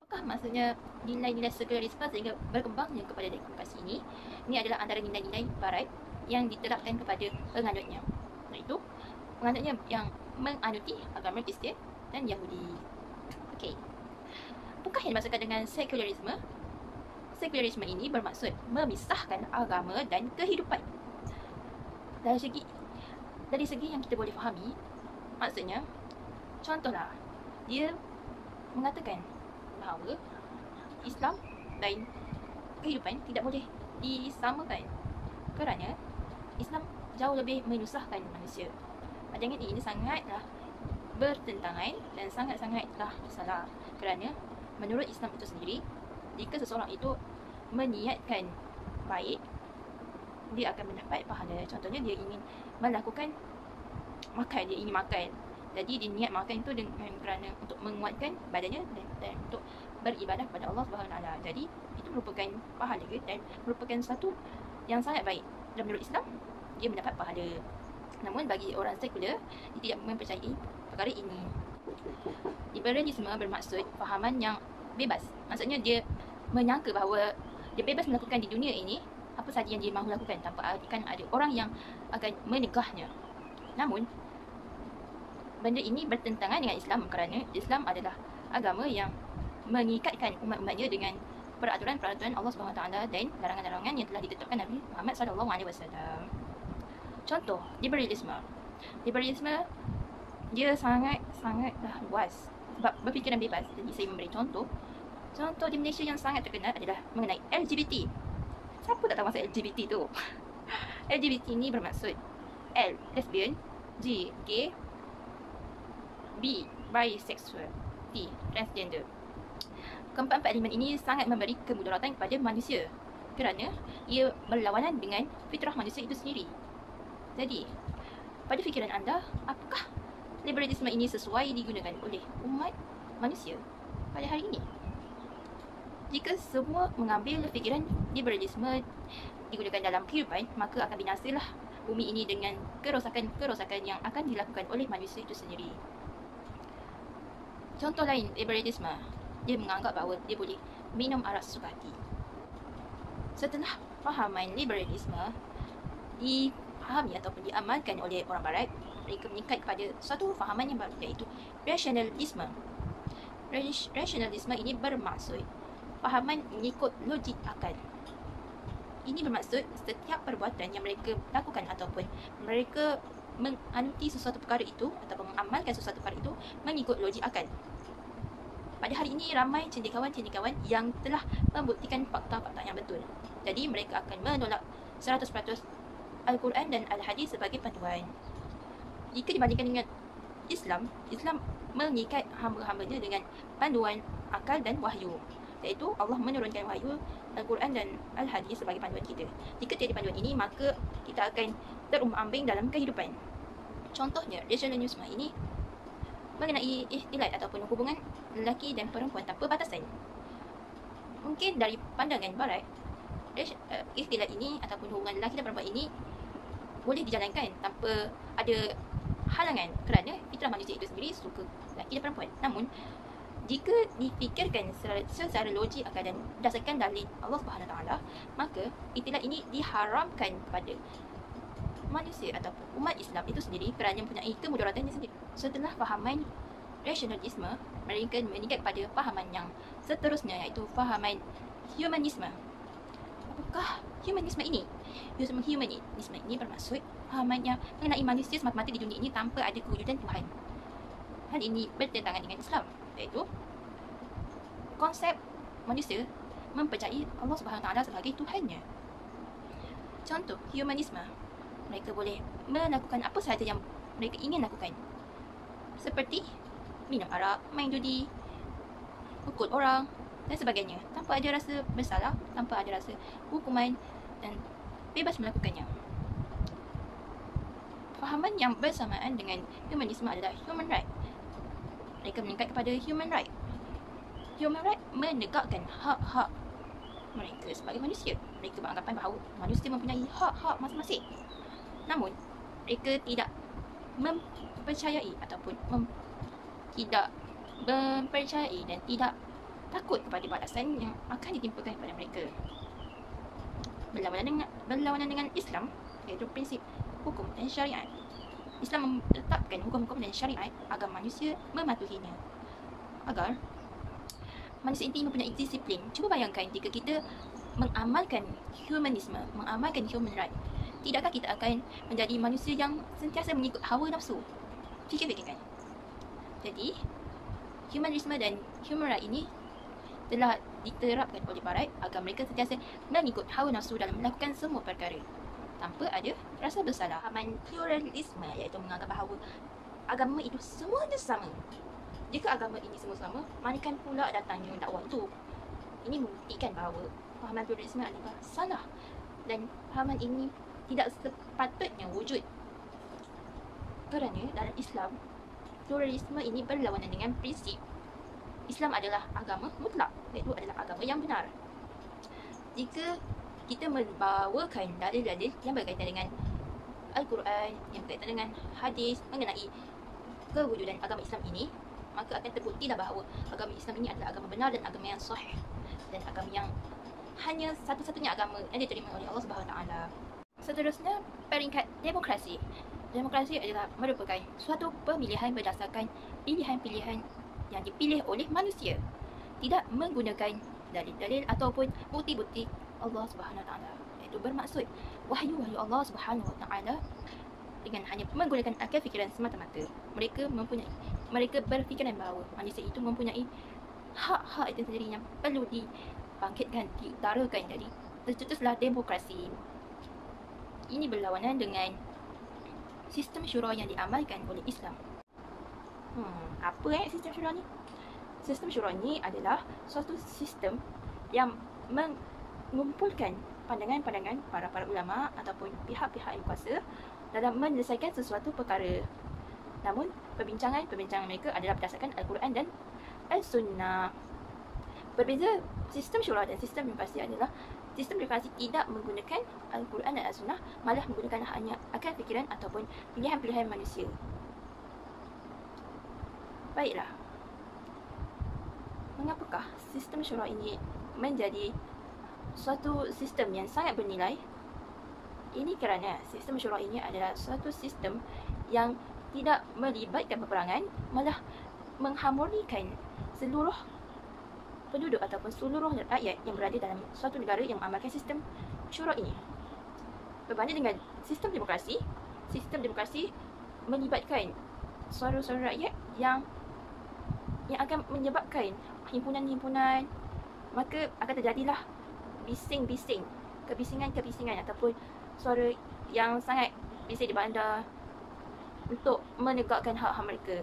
Apakah maksudnya nilai-nilai sekularisme sehingga berkembangnya kepada demokrasi ini? Ini adalah antara nilai-nilai barat yang diterapkan kepada penganutnya, iaitu penganutnya yang menganuti agama Kristian dan Yahudi. Okey. Apakah yang dimaksudkan dengan sekularisme? Sekularisme ini bermaksud memisahkan agama dan kehidupan. Dari segi yang kita boleh fahami, maksudnya, contohlah, dia mengatakan bahawa Islam dan kehidupan tidak boleh disamakan kerana Islam jauh lebih menyusahkan manusia. Pandangan ini sangatlah bertentangan dan sangat-sangatlah salah, kerana menurut Islam itu sendiri, jika seseorang itu meniatkan baik, dia akan mendapat pahala. Contohnya, dia ingin melakukan makan, dia ingin makan, jadi dia niat makan itu dengan kerana untuk menguatkan badannya dan untuk beribadah kepada Allah SWT. Jadi itu merupakan pahala dan merupakan satu yang sangat baik. Dan menurut Islam, dia mendapat pahala. Namun bagi orang sekular, dia tidak mempercayai perkara ini. Liberalisme bermaksud fahaman yang bebas. Maksudnya dia menyangka bahawa dia bebas melakukan di dunia ini apa sahaja yang dia mahu lakukan tanpa akan ada orang yang akan menegahnya. Namun benda ini bertentangan dengan Islam kerana Islam adalah agama yang mengikatkan umat-umatnya dengan peraturan-peraturan Allah SWT dan larangan-larangan yang telah ditetapkan Nabi Muhammad SAW. Contoh, liberalisme. Liberalisme dia sangatlah luas sebab berfikiran bebas. Jadi saya memberi contoh. Contoh di Malaysia yang sangat terkenal adalah mengenai LGBT. Siapa tak tahu maksud LGBT tu? LGBT ni bermaksud L, lesbian, G, gay, B, bisexual, T, transgender. Keempat-empat elemen ini sangat memberi kemudaratan kepada manusia kerana ia berlawanan dengan fitrah manusia itu sendiri. Jadi, pada fikiran anda, apakah liberalisme ini sesuai digunakan oleh umat manusia pada hari ini? Jika semua mengambil fikiran liberalisme digunakan dalam kehidupan, maka akan binasalah bumi ini dengan kerosakan-kerosakan yang akan dilakukan oleh manusia itu sendiri. Contoh lain, liberalisme, dia menganggap bahawa dia boleh minum arak sesuka hati. Setelah fahaman liberalisme dipahami ataupun diamalkan oleh orang barat, mereka meningkat kepada satu fahaman yang baru, iaitu rasionalisme. Rasionalisme ini bermaksud fahaman mengikut logik akal. Ini bermaksud setiap perbuatan yang mereka lakukan ataupun mereka menganuti sesuatu perkara itu ataupun mengamalkan sesuatu perkara itu mengikut logik akal. Pada hari ini ramai cendekiawan-cendekiawan yang telah membuktikan fakta-fakta yang betul. Jadi mereka akan menolak 100% Al-Quran dan Al-Hadis sebagai panduan. Jika dibandingkan dengan Islam, Islam mengikat hamba-hambanya dengan panduan akal dan wahyu, iaitu Allah menurunkan wahyu Al-Quran dan Al-Hadis sebagai panduan kita. Jika tiada panduan ini, maka kita akan terumbang-ambing dalam kehidupan. Contohnya, rasionalisme ini mengenai ikhtilat ataupun hubungan lelaki dan perempuan tanpa batasan. Mungkin dari pandangan barat, ikhtilat ini ataupun hubungan lelaki dan perempuan ini boleh dijalankan tanpa ada halangan kerana fitrah manusia itu sendiri suka lelaki dan perempuan. Namun jika difikirkan secara logik akal dan berdasarkan dalil Allah SWT, maka ikhtilat ini diharamkan kepada manusia ataupun umat Islam itu sendiri kerana mempunyai kemudaratannya sendiri. Setelah fahaman rasionalisme, mereka meningkat pada fahaman yang seterusnya, iaitu fahaman humanisme. Apakah humanisme ini? Humanisme ini bermaksud fahaman yang mengenai manusia semata-mata di dunia ini tanpa ada kewujudan Tuhan. Hal ini bertentangan dengan Islam, iaitu konsep manusia mempercayai Allah SWT sebagai Tuhannya. Contoh humanisme, mereka boleh melakukan apa sahaja yang mereka ingin lakukan, seperti minum arak, main judi, pukul orang dan sebagainya, tanpa ada rasa bersalah, tanpa ada rasa hukuman dan bebas melakukannya. Fahaman yang bersamaan dengan humanisme adalah human right. Mereka meningkat kepada human right. Human right menegakkan hak-hak mereka sebagai manusia. Mereka beranggapan bahawa manusia mempunyai hak-hak masing-masing. Namun, mereka tidak mempercayai ataupun tidak mempercayai dan tidak takut kepada balasan yang akan ditimpakan kepada mereka. Berlawanan dengan Islam, iaitu prinsip hukum dan syariat. Islam menetapkan hukum-hukum dan syariat agar manusia mematuhinya, agar manusia ini mempunyai disiplin. Cuba bayangkan jika kita mengamalkan humanisme, mengamalkan human right, tidakkah kita akan menjadi manusia yang sentiasa mengikut hawa nafsu? Fikir-fikirkan. Jadi, humanisme dan human right ini telah diterapkan oleh barat agar mereka sentiasa mengikut hawa nafsu dalam melakukan semua perkara tanpa ada rasa bersalah. Pahaman pluralisme iaitu menganggap bahawa agama itu semuanya sama. Jika agama ini semua sama, manakan pula datangnya dakwah itu? Ini membuktikan bahawa pahaman pluralisme adalah salah dan pahaman ini tidak sepatutnya wujud. Kerana dalam Islam, pluralisme ini berlawanan dengan prinsip Islam adalah agama mutlak, iaitu adalah agama yang benar. Jika kita membawakan dalil-dalil yang berkaitan dengan Al-Quran, yang berkaitan dengan hadis mengenai kewujudan agama Islam ini, maka akan terbuktilah bahawa agama Islam ini adalah agama benar dan agama yang sahih, dan agama yang hanya satu-satunya agama yang diterima oleh Allah Subhanahu Wa Taala. Seterusnya, peringkat demokrasi. Demokrasi adalah merupakan suatu pemilihan berdasarkan pilihan-pilihan yang dipilih oleh manusia, tidak menggunakan dalil-dalil ataupun bukti-bukti Allah Subhanahu Wa Taala. Itu bermaksud wahyu-wahyu Allah Subhanahu Wa Taala dengan hanya menggunakan akal fikiran semata-mata. Mereka berfikiran bahawa manusia itu mempunyai hak-hak itu sendiri yang perlu dibangkitkan, diutarakan. Jadi tercetuslah demokrasi. Ini berlawanan dengan sistem syura yang diamalkan oleh Islam. Apa sistem syura ni? Sistem syura ni adalah suatu sistem yang mengumpulkan pandangan-pandangan para ulama ataupun pihak-pihak yang kuasa dalam menyelesaikan sesuatu perkara. Namun, perbincangan mereka adalah berdasarkan Al-Quran dan Al-Sunnah. Berbeza sistem syura dan sistem demokrasi adalah sistem demokrasi tidak menggunakan Al-Quran dan Al-Sunnah, malah menggunakan hanya akal fikiran ataupun pilihan-pilihan manusia. Baiklah, mengapakah sistem syura ini menjadi suatu sistem yang sangat bernilai? Ini kerana sistem syura ini adalah suatu sistem yang tidak melibatkan peperangan, malah mengharmonikan seluruh penduduk ataupun seluruh rakyat yang berada dalam suatu negara yang mengamalkan sistem syura ini. Berbanding dengan sistem demokrasi melibatkan suara-suara rakyat yang akan menyebabkan himpunan-himpunan, maka akan terjadilah bising-bising, kebisingan-kebisingan ataupun suara yang sangat bising di bandar untuk menegakkan hak-hak mereka.